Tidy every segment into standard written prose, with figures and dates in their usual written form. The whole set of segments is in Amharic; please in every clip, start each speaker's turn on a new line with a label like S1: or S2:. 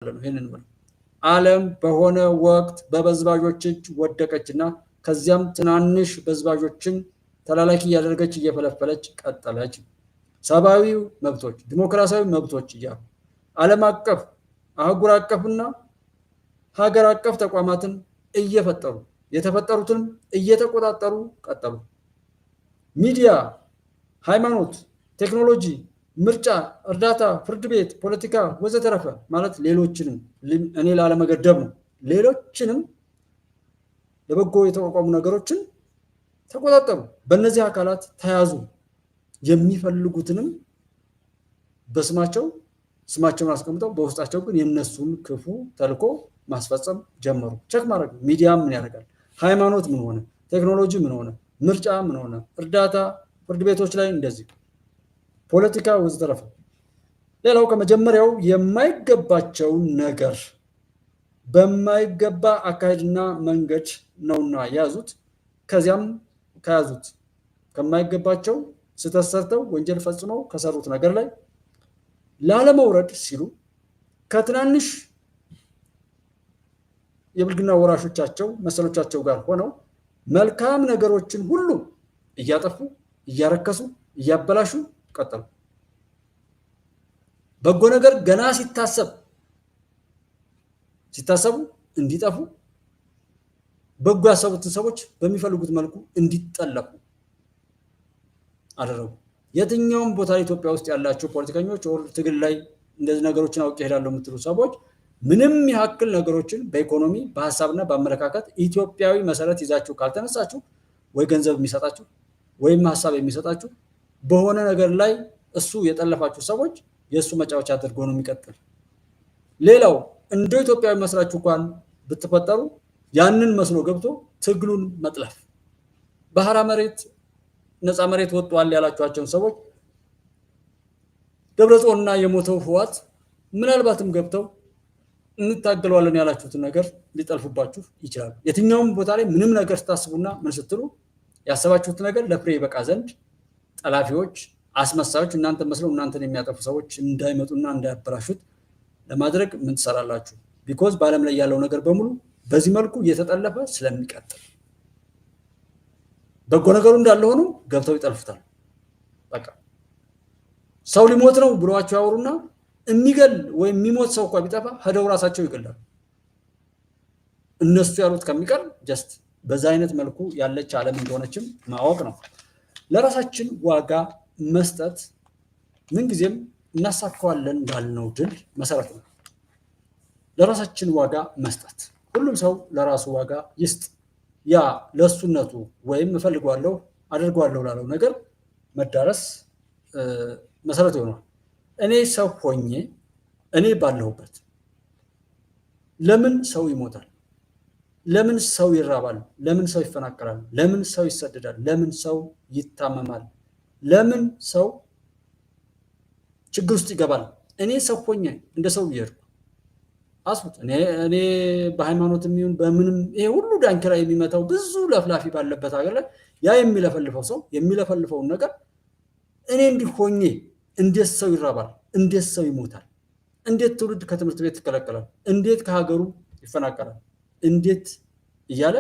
S1: ይሄንን ዓለም በሆነ ወቅት በበዝባዦች እጅ ወደቀችና ከዚያም ትናንሽ በዝባዦችን ተላላኪ እያደረገች እየፈለፈለች ቀጠለች። ሰብአዊ መብቶች፣ ዲሞክራሲያዊ መብቶች እያሉ ዓለም አቀፍ አህጉር አቀፍና ሀገር አቀፍ ተቋማትን እየፈጠሩ የተፈጠሩትን እየተቆጣጠሩ ቀጠሉ። ሚዲያ፣ ሃይማኖት፣ ቴክኖሎጂ፣ ምርጫ፣ እርዳታ፣ ፍርድ ቤት፣ ፖለቲካ ወዘተረፈ ማለት ሌሎችንም እኔ ላለመገደብ ነው። ሌሎችንም ለበጎ የተቋቋሙ ነገሮችን ተቆጣጠሩ። በእነዚህ አካላት ተያዙ። የሚፈልጉትንም ስማቸውን አስቀምጠው በውስጣቸው ግን የነሱን ክፉ ተልኮ ማስፈጸም ጀመሩ። ቸክ ማድረግ ሚዲያ ምን ያደርጋል? ሃይማኖት ምን ሆነ? ቴክኖሎጂ ምን ሆነ? ምርጫ ምን ሆነ? እርዳታ፣ ፍርድ ቤቶች ላይ እንደዚህ፣ ፖለቲካ ወዘተረፈ። ሌላው ከመጀመሪያው የማይገባቸውን ነገር በማይገባ አካሄድና መንገድ ነውና ያዙት። ከዚያም ከያዙት ከማይገባቸው ስህተት ሰርተው ወንጀል ፈጽመው ከሰሩት ነገር ላይ ላለመውረድ ሲሉ ከትናንሽ የብልግና ወራሾቻቸው መሰሎቻቸው ጋር ሆነው መልካም ነገሮችን ሁሉ እያጠፉ እያረከሱ እያበላሹ ቀጠሉ። በጎ ነገር ገና ሲታሰቡ እንዲጠፉ፣ በጎ ያሰቡትን ሰዎች በሚፈልጉት መልኩ እንዲጠለፉ አደረጉ። የትኛውም ቦታ ኢትዮጵያ ውስጥ ያላቸው ፖለቲከኞች ትግል ላይ እንደዚህ ነገሮችን አውቄ እሄዳለሁ የምትሉ ሰዎች ምንም ያክል ነገሮችን በኢኮኖሚ በሀሳብና በአመለካከት ኢትዮጵያዊ መሰረት ይዛችሁ ካልተነሳችሁ ወይ ገንዘብ የሚሰጣችሁ ወይም ሀሳብ የሚሰጣችሁ በሆነ ነገር ላይ እሱ የጠለፋችሁ ሰዎች የእሱ መጫወቻ አድርጎ ነው የሚቀጥል። ሌላው እንደ ኢትዮጵያዊ መስራችሁ እንኳን ብትፈጠሩ ያንን መስሎ ገብቶ ትግሉን መጥለፍ። ባህራ መሬት ነፃ መሬት ወጥቷል ያላችኋቸውን ሰዎች ደብረጽዮንና የሞተው ህወሓት ምናልባትም ገብተው እንታገለዋለን ያላችሁትን ነገር ሊጠልፉባችሁ ይችላሉ። የትኛውም ቦታ ላይ ምንም ነገር ስታስቡና ምን ስትሉ ያሰባችሁት ነገር ለፍሬ ይበቃ ዘንድ ጠላፊዎች፣ አስመሳዮች እናንተ መስለው እናንተን የሚያጠፉ ሰዎች እንዳይመጡና እንዳያበላሹት ለማድረግ ምን ትሰራላችሁ? ቢኮዝ በዓለም ላይ ያለው ነገር በሙሉ በዚህ መልኩ እየተጠለፈ ስለሚቀጥል በጎ ነገሩ እንዳለ ሆኖ ገብተው ይጠልፉታል። በቃ ሰው ሊሞት ነው ብለዋቸው ያወሩና የሚገል ወይም የሚሞት ሰው እንኳን ቢጠፋ ሄደው ራሳቸው ይገላሉ። እነሱ ያሉት ከሚቀር ጀስት በዛ አይነት መልኩ ያለች ዓለም እንደሆነችም ማወቅ ነው። ለራሳችን ዋጋ መስጠት ምንጊዜም እናሳካዋለን እንዳልነው ድል መሰረት ነው። ለራሳችን ዋጋ መስጠት፣ ሁሉም ሰው ለራሱ ዋጋ ይስጥ። ያ ለሱነቱ ወይም እፈልገዋለሁ አድርገዋለሁ ላለው ነገር መዳረስ መሰረት ይሆናል። እኔ ሰው ሆኜ እኔ ባለሁበት ለምን ሰው ይሞታል? ለምን ሰው ይራባል? ለምን ሰው ይፈናቀላል? ለምን ሰው ይሰደዳል? ለምን ሰው ይታመማል? ለምን ሰው ችግር ውስጥ ይገባል? እኔ ሰው ሆኜ እንደ ሰው እየሄድኩ አስቡት። እኔ በሃይማኖት የሚሆን በምንም ይሄ ሁሉ ዳንኪራ የሚመታው ብዙ ለፍላፊ ባለበት ሀገር ላይ ያ የሚለፈልፈው ሰው የሚለፈልፈውን ነገር እኔ እንዲህ ሆኜ እንዴት ሰው ይራባል? እንዴት ሰው ይሞታል? እንዴት ትውልድ ከትምህርት ቤት ይከለከላል? እንዴት ከሀገሩ ይፈናቀላል? እንዴት እያለ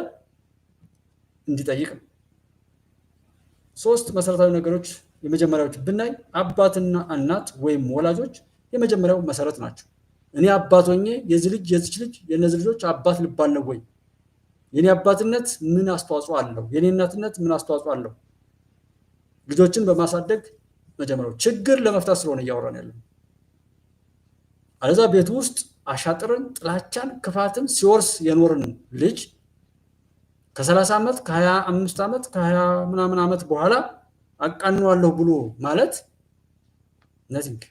S1: እንዲጠይቅ ነው። ሶስት መሰረታዊ ነገሮች የመጀመሪያዎች ብናይ አባትና እናት ወይም ወላጆች የመጀመሪያው መሰረት ናቸው። እኔ አባት ሆኜ የዚህ ልጅ የዚች ልጅ የነዚህ ልጆች አባት ልባል ነው ወይ? የኔ አባትነት ምን አስተዋጽኦ አለው? የኔ እናትነት ምን አስተዋጽኦ አለው? ልጆችን በማሳደግ መጀመሪያው ችግር ለመፍታት ስለሆነ እያወራን ያለው። አለዛ ቤት ውስጥ አሻጥርን፣ ጥላቻን፣ ክፋትን ሲወርስ የኖርን ልጅ ከ30 ዓመት ከ25 ዓመት ከ20 ምናምን ዓመት በኋላ አቃንዋለሁ ብሎ ማለት ነዚንግ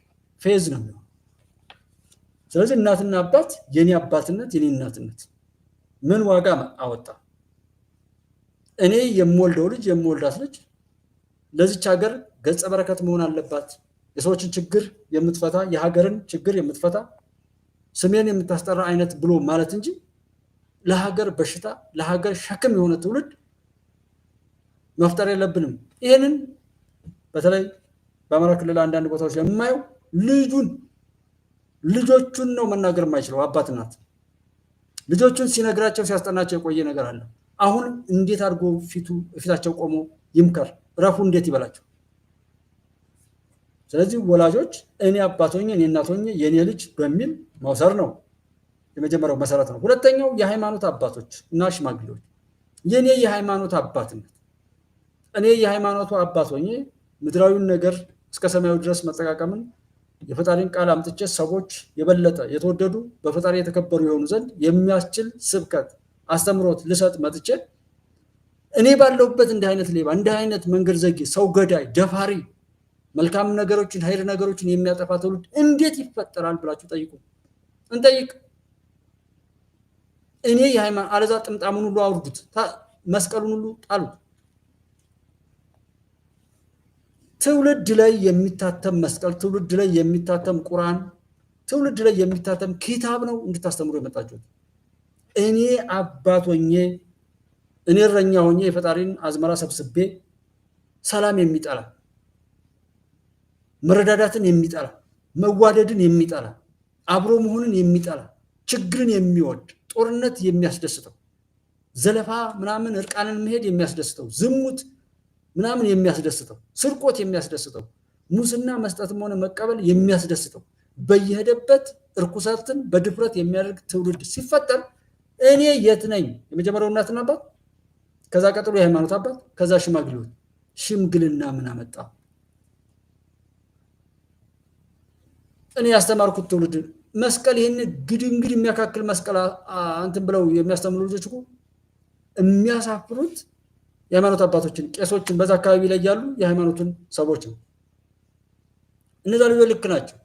S1: ፌዝ ነው የሚሆነው። ስለዚህ እናትና አባት የኔ አባትነት የኔ እናትነት ምን ዋጋ አወጣ? እኔ የምወልደው ልጅ የምወልዳት ልጅ ለዚች ሀገር ገጸ በረከት መሆን አለባት። የሰዎችን ችግር የምትፈታ የሀገርን ችግር የምትፈታ ስሜን የምታስጠራ አይነት ብሎ ማለት እንጂ ለሀገር በሽታ ለሀገር ሸክም የሆነ ትውልድ መፍጠር የለብንም። ይሄንን በተለይ በአማራ ክልል አንዳንድ ቦታዎች የማየው ልጁን ልጆቹን ነው መናገር የማይችለው አባት እናት። ልጆቹን ሲነግራቸው ሲያስጠናቸው የቆየ ነገር አለ። አሁን እንዴት አድርጎ ፊታቸው ቆሞ ይምከር? ረፉ እንዴት ይበላቸው? ስለዚህ ወላጆች እኔ አባት ሆኜ እኔ እናት ሆኜ የኔ ልጅ በሚል መውሰድ ነው የመጀመሪያው መሰረት ነው። ሁለተኛው የሃይማኖት አባቶች እና ሽማግሌዎች የኔ የሃይማኖት አባትነት እኔ የሃይማኖቱ አባት ሆኜ ምድራዊውን ነገር እስከ ሰማያዊ ድረስ መጠቃቀምን የፈጣሪን ቃል አምጥቼ ሰዎች የበለጠ የተወደዱ በፈጣሪ የተከበሩ የሆኑ ዘንድ የሚያስችል ስብከት አስተምሮት ልሰጥ መጥቼ እኔ ባለሁበት እንዲህ አይነት ሌባ፣ እንዲህ አይነት መንገድ ዘጊ፣ ሰው ገዳይ፣ ደፋሪ፣ መልካም ነገሮችን ኃይል ነገሮችን የሚያጠፋ ትውልድ እንዴት ይፈጠራል ብላችሁ ጠይቁ። እንጠይቅ። እኔ የሃይማኖት አለዛ ጥምጣሙን ሁሉ አውርዱት፣ መስቀሉን ሁሉ ጣሉት። ትውልድ ላይ የሚታተም መስቀል፣ ትውልድ ላይ የሚታተም ቁርአን፣ ትውልድ ላይ የሚታተም ኪታብ ነው እንድታስተምሩ የመጣችሁት። እኔ አባት ሆኜ እኔ እረኛ ሆኜ የፈጣሪን አዝመራ ሰብስቤ ሰላም የሚጠላ መረዳዳትን የሚጠላ መዋደድን የሚጠላ አብሮ መሆንን የሚጠላ ችግርን የሚወድ ጦርነት የሚያስደስተው ዘለፋ ምናምን እርቃንን መሄድ የሚያስደስተው ዝሙት ምናምን የሚያስደስተው ስርቆት የሚያስደስተው ሙስና መስጠትም ሆነ መቀበል የሚያስደስተው በየሄደበት እርኩሰትን በድፍረት የሚያደርግ ትውልድ ሲፈጠር እኔ የት ነኝ? የመጀመሪያው እናትና አባት፣ ከዛ ቀጥሎ የሃይማኖት አባት፣ ከዛ ሽማግሌዎች። ሽምግልና ምን አመጣ? እኔ ያስተማርኩት ትውልድ መስቀል ይህን ግድንግድ የሚያካክል መስቀል አንተን ብለው የሚያስተምሩ ልጆች እኮ የሚያሳፍሩት የሃይማኖት አባቶችን ቄሶችን በዛ አካባቢ ላይ ያሉ የሃይማኖትን ሰዎች ነው። እነዛ ልጆች ልክ ናቸው።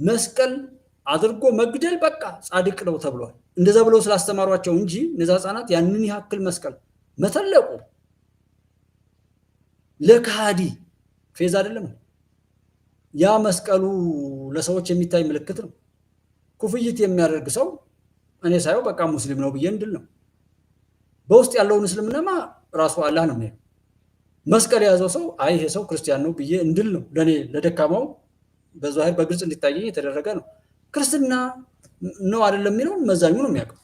S1: መስቀል አድርጎ መግደል በቃ ጻድቅ ነው ተብሏል። እንደዛ ብለው ስላስተማሯቸው እንጂ እነዛ ህፃናት ያንን ያክል መስቀል መተለቁ ለካዲ ፌዝ አይደለም። ያ መስቀሉ ለሰዎች የሚታይ ምልክት ነው። ኩፍይት የሚያደርግ ሰው እኔ ሳየው በቃ ሙስሊም ነው ብዬ እንድል ነው። በውስጥ ያለውን እስልምናማ ራሱ አላህ ነው የሚያየው። መስቀል የያዘው ሰው አይ ይሄ ሰው ክርስቲያን ነው ብዬ እንድል ነው። ለኔ ለደካማው በዛሂር በግልጽ እንዲታየኝ የተደረገ ነው። ክርስትና ነው አይደለም የሚለውን መዛኙ ነው የሚያውቀው።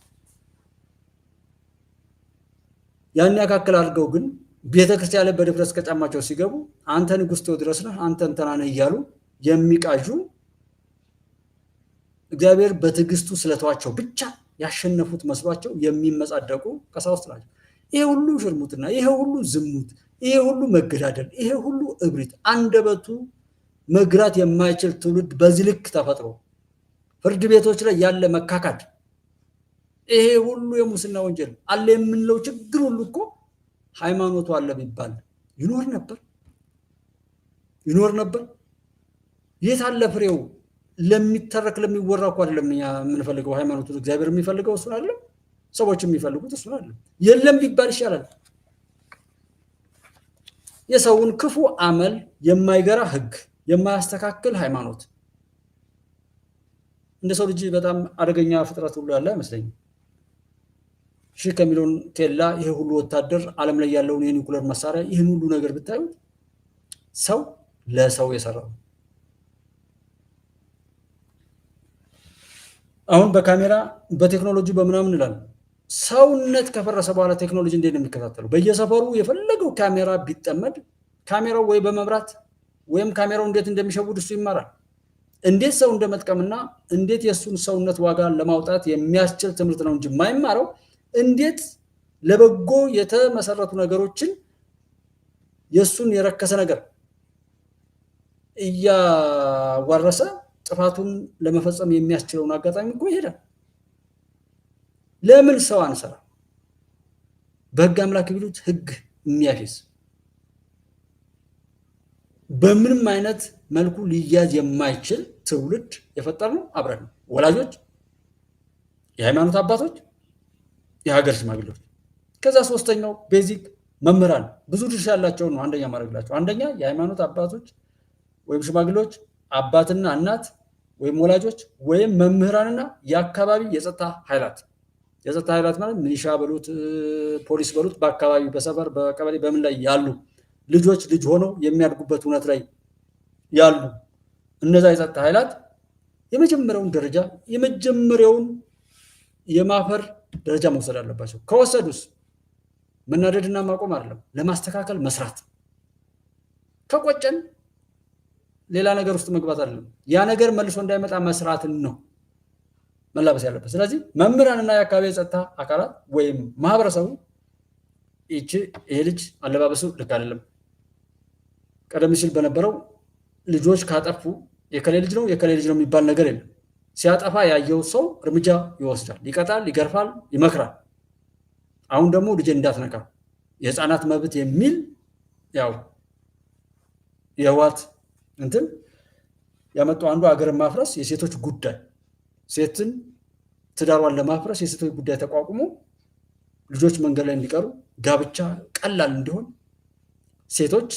S1: ያን ያካክል አድርገው ግን ቤተክርስቲያን ላይ በድፍረት ከጫማቸው ሲገቡ አንተ ንጉሥ ቴዎድሮስ ነህ፣ አንተ እንትና ነህ እያሉ የሚቃዡ እግዚአብሔር በትዕግስቱ ስለተዋቸው ብቻ ያሸነፉት መስሏቸው የሚመጻደቁ ቀሳውስት ናቸው። ይሄ ሁሉ ሽርሙጥና፣ ይሄ ሁሉ ዝሙት፣ ይሄ ሁሉ መገዳደል፣ ይሄ ሁሉ እብሪት፣ አንደበቱ መግራት የማይችል ትውልድ በዚህ ልክ ተፈጥሮ ፍርድ ቤቶች ላይ ያለ መካካድ፣ ይሄ ሁሉ የሙስና ወንጀል አለ የምንለው ችግር ሁሉ እኮ ሃይማኖቱ አለ ቢባል ይኖር ነበር። የት አለ ፍሬው? ለሚተረክ ለሚወራ እኮ አይደለም የምንፈልገው ሃይማኖቱ። እግዚአብሔር የሚፈልገው እሱን አይደለም፣ ሰዎች የሚፈልጉት እሱን አይደለም። የለም ቢባል ይሻላል። የሰውን ክፉ አመል የማይገራ ህግ የማያስተካክል ሃይማኖት። እንደ ሰው ልጅ በጣም አደገኛ ፍጥረት ሁሉ ያለ አይመስለኝም። ሺህ ከሚሊዮን ኬላ፣ ይሄ ሁሉ ወታደር፣ ዓለም ላይ ያለውን የኒውክሌር መሳሪያ፣ ይህን ሁሉ ነገር ብታዩት ሰው ለሰው የሰራው። አሁን በካሜራ በቴክኖሎጂ በምናምን እንላለን። ሰውነት ከፈረሰ በኋላ ቴክኖሎጂ እንዴት ነው የሚከታተለው? በየሰፈሩ የፈለገው ካሜራ ቢጠመድ ካሜራው ወይ በመብራት ወይም ካሜራው እንዴት እንደሚሸውድ እሱ ይማራል። እንዴት ሰው እንደመጥቀምና እንዴት የእሱን ሰውነት ዋጋ ለማውጣት የሚያስችል ትምህርት ነው እንጂ የማይማረው እንዴት ለበጎ የተመሰረቱ ነገሮችን የእሱን የረከሰ ነገር እያዋረሰ ጥፋቱን ለመፈጸም የሚያስችለውን አጋጣሚ እኮ ይሄዳል። ለምን ሰው አንሰራ? በህግ አምላክ ቢሉት ህግ የሚያፌዝ በምንም አይነት መልኩ ሊያዝ የማይችል ትውልድ የፈጠርነው አብረን ነው። ወላጆች፣ የሃይማኖት አባቶች፣ የሀገር ሽማግሌዎች። ከዛ ሶስተኛው ቤዚክ መምህራን ብዙ ድርሻ ያላቸው ነው። አንደኛ ማድረግላቸው አንደኛ የሃይማኖት አባቶች ወይም ሽማግሌዎች፣ አባትና እናት ወይም ወላጆች ወይም መምህራንና የአካባቢ የጸጥታ ኃይላት። የጸጥታ ኃይላት ማለት ሚሊሻ በሉት ፖሊስ በሉት በአካባቢ በሰፈር በቀበሌ በምን ላይ ያሉ ልጆች ልጅ ሆነው የሚያድጉበት እውነት ላይ ያሉ እነዛ የጸጥታ ኃይላት የመጀመሪያውን ደረጃ የመጀመሪያውን የማፈር ደረጃ መውሰድ አለባቸው። ከወሰዱስ መናደድና ማቆም አይደለም፣ ለማስተካከል መስራት። ከቆጨን ሌላ ነገር ውስጥ መግባት አይደለም፣ ያ ነገር መልሶ እንዳይመጣ መስራትን ነው መላበስ ያለበት። ስለዚህ መምህራንና የአካባቢ የጸጥታ አካላት ወይም ማህበረሰቡ ይሄ ልጅ አለባበሱ ልክ አይደለም፣ ቀደም ሲል በነበረው ልጆች ካጠፉ የከሌ ልጅ ነው የከሌ ልጅ ነው የሚባል ነገር የለም። ሲያጠፋ ያየው ሰው እርምጃ ይወስዳል፣ ይቀጣል፣ ይገርፋል፣ ይመክራል። አሁን ደግሞ ልጅ እንዳትነካ የህፃናት መብት የሚል ያው የህወሓት እንትን ያመጣው አንዱ ሀገርን ማፍረስ የሴቶች ጉዳይ፣ ሴትን ትዳሯን ለማፍረስ የሴቶች ጉዳይ ተቋቁሞ ልጆች መንገድ ላይ እንዲቀሩ፣ ጋብቻ ቀላል እንዲሆን፣ ሴቶች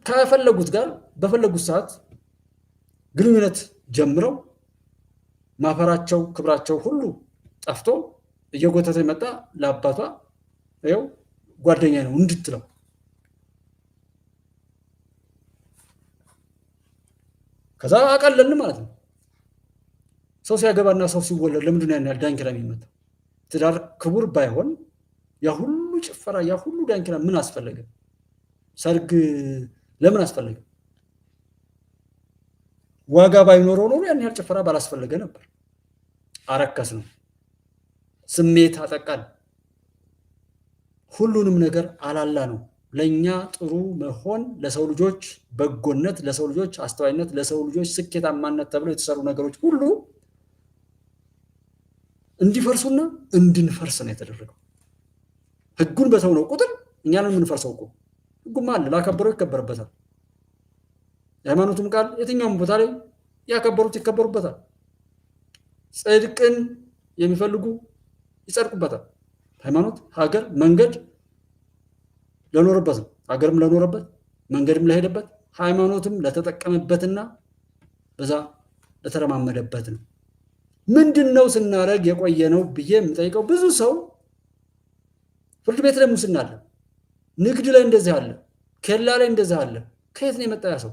S1: ከፈለጉት ጋር በፈለጉት ሰዓት ግንኙነት ጀምረው ማፈራቸው ክብራቸው ሁሉ ጠፍቶ እየጎተተ መጣ። ለአባቷ ይኸው ጓደኛ ነው እንድትለው ከዛ አቀለልን ማለት ነው። ሰው ሲያገባና ሰው ሲወለድ ለምንድን ነው ያን ያህል ዳንኪራ የሚመታው? ትዳር ክቡር ባይሆን ያ ሁሉ ጭፈራ ያ ሁሉ ዳንኪራ ምን አስፈለገ? ሰርግ ለምን አስፈለገ? ዋጋ ባይኖረው ኖሮ ያን ያህል ጭፈራ ባላስፈለገ ነበር። አረከስ ነው፣ ስሜት አጠቃል፣ ሁሉንም ነገር አላላ ነው። ለኛ ጥሩ መሆን፣ ለሰው ልጆች በጎነት፣ ለሰው ልጆች አስተዋይነት፣ ለሰው ልጆች ስኬታማነት ተብለው የተሰሩ ነገሮች ሁሉ እንዲፈርሱና እንድንፈርስ ነው የተደረገው። ህጉን በተውነው ቁጥር እኛንን የምንፈርሰው እኮ ህጉም አለ፣ ላከበረው ይከበርበታል። የሃይማኖቱም ቃል የትኛውም ቦታ ላይ ያከበሩት ይከበሩበታል። ጽድቅን የሚፈልጉ ይጸድቁበታል። ሃይማኖት ሀገር መንገድ ለኖረበት ነው። ሀገርም ለኖረበት መንገድም ለሄደበት ሃይማኖትም ለተጠቀመበትና በዛ ለተረማመደበት ነው። ምንድን ነው ስናደርግ የቆየ ነው ብዬ የምጠይቀው? ብዙ ሰው ፍርድ ቤት ላይ ሙስና አለ፣ ንግድ ላይ እንደዚህ አለ፣ ኬላ ላይ እንደዚህ አለ። ከየት ነው የመጣ ያ ሰው?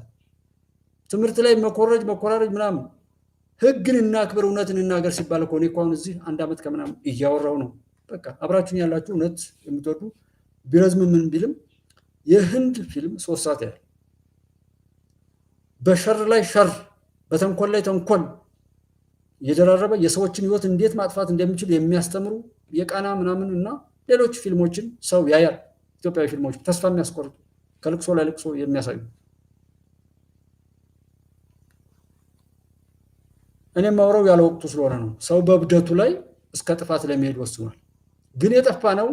S1: ትምህርት ላይ መኮራረጅ ምናምን። ህግን እናክብር እውነትን እናገር ሲባል እኮ እኔ እኮ አሁን እዚህ 1 ዓመት ከምናምን እያወራው ነው። በቃ አብራችሁን ያላችሁ እውነት የምትወዱ ቢረዝም ምን ቢልም የህንድ ፊልም 3 ሰዓት ያህል በሸር ላይ ሸር በተንኮል ላይ ተንኮል የደራረበ የሰዎችን ህይወት እንዴት ማጥፋት እንደሚችል የሚያስተምሩ የቃና ምናምን እና ሌሎች ፊልሞችን ሰው ያያል። ኢትዮጵያዊ ፊልሞች ተስፋ የሚያስቆርጡ ከልቅሶ ላይ ልቅሶ የሚያሳዩ። እኔም ማውራው ያለ ወቅቱ ስለሆነ ነው። ሰው በብደቱ ላይ እስከ ጥፋት ለመሄድ ወስኗል። ግን የጠፋ ነው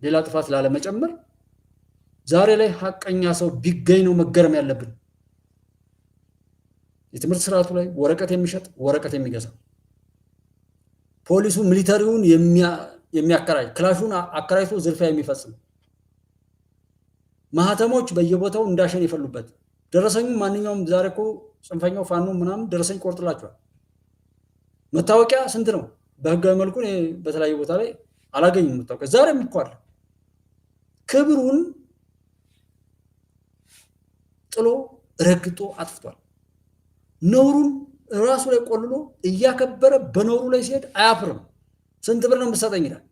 S1: ሌላ ጥፋት ላለመጨመር ዛሬ ላይ ሀቀኛ ሰው ቢገኝ ነው መገረም ያለብን። የትምህርት ስርዓቱ ላይ ወረቀት የሚሸጥ ወረቀት የሚገዛ፣ ፖሊሱ ሚሊተሪውን የሚያከራይ ክላሹን አከራይቶ ዝርፊያ የሚፈጽም፣ ማህተሞች በየቦታው እንዳሸን የፈሉበት፣ ደረሰኙ ማንኛውም ዛሬ እኮ ጽንፈኛው ፋኖ ምናምን ደረሰኝ ቆርጥላቸዋል። መታወቂያ ስንት ነው? በህጋዊ መልኩ በተለያዩ ቦታ ላይ አላገኝም መታወቂያ። ዛሬም እኮ አለ። ክብሩን ጥሎ ረግጦ አጥፍቷል። ነውሩን ራሱ ላይ ቆልሎ እያከበረ በነውሩ ላይ ሲሄድ አያፍርም። ስንት ብር ነው የምትሰጠኝ ይላል።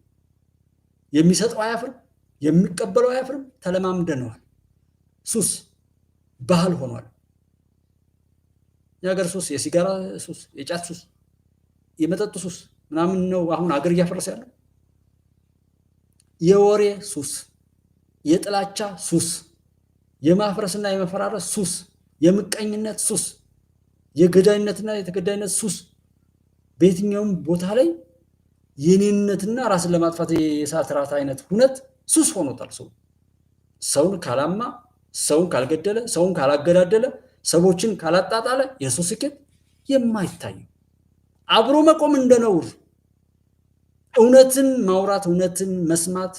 S1: የሚሰጠው አያፍርም፣ የሚቀበለው አያፍርም። ተለማምደነዋል። ሱስ ባህል ሆኗል። የሀገር ሱስ፣ የሲጋራ ሱስ፣ የጫት ሱስ፣ የመጠጥ ሱስ ምናምን ነው አሁን አገር እያፈረሰ ያለው። የወሬ ሱስ፣ የጥላቻ ሱስ፣ የማፍረስና የመፈራረስ ሱስ፣ የምቀኝነት ሱስ፣ የገዳይነትና የተገዳይነት ሱስ በየትኛውም ቦታ ላይ የኔነትና ራስን ለማጥፋት የእሳት ራት አይነት ሁነት ሱስ ሆኖታል። ሰውን ካላማ፣ ሰውን ካልገደለ፣ ሰውን ካላገዳደለ፣ ሰዎችን ካላጣጣለ የሱ ስኬት የማይታይ አብሮ መቆም እንደ ነውር፣ እውነትን ማውራት፣ እውነትን መስማት፣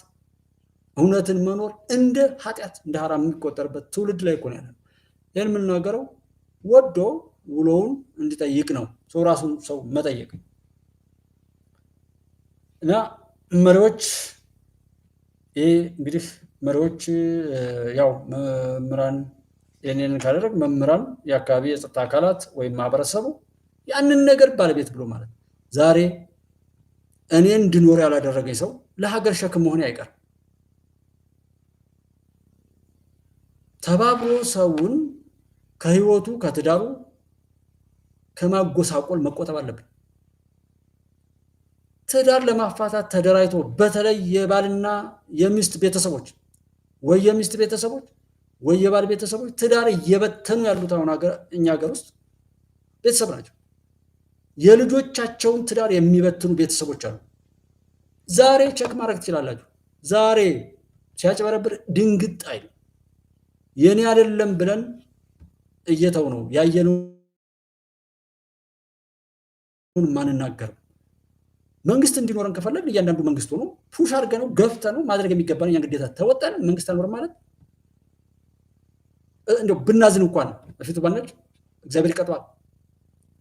S1: እውነትን መኖር እንደ ኃጢአት እንደ ሐራም የሚቆጠርበት ትውልድ ላይ እኮ ነው ያለው። ይህን የምናገረው ወዶ ውሎውን እንዲጠይቅ ነው። ሰው ራሱን ሰው መጠየቅ እና መሪዎች ይህ እንግዲህ መሪዎች ያው መምህራን ይህንን ካደረግ መምህራን፣ የአካባቢ የጸጥታ አካላት ወይም ማህበረሰቡ ያንን ነገር ባለቤት ብሎ ማለት ዛሬ እኔ እንድኖር ያላደረገኝ ሰው ለሀገር ሸክም መሆን አይቀርም። ተባብሮ ሰውን ከህይወቱ ከትዳሩ ከማጎሳቆል መቆጠብ አለብን። ትዳር ለማፋታት ተደራጅቶ በተለይ የባልና የሚስት ቤተሰቦች ወይ የሚስት ቤተሰቦች ወይ የባል ቤተሰቦች ትዳር እየበተኑ ያሉት አሁን እኛ ሀገር ውስጥ ቤተሰብ ናቸው። የልጆቻቸውን ትዳር የሚበትኑ ቤተሰቦች አሉ። ዛሬ ቸክ ማድረግ ትችላላችሁ። ዛሬ ሲያጭበረብር ድንግጥ አይል የኔ አይደለም ብለን እየተው ነው ያየነውን ማንናገርም። መንግስት እንዲኖረን ከፈለግን እያንዳንዱ መንግስት ሆኖ ፑሽ አድርገነው ገፍተነው ማድረግ የሚገባን እኛን ግዴታ ተወጣን። መንግስት አልኖርም ማለት እንደው ብናዝን እንኳን በፊቱ ባናጭ እግዚአብሔር ይቀጣዋል።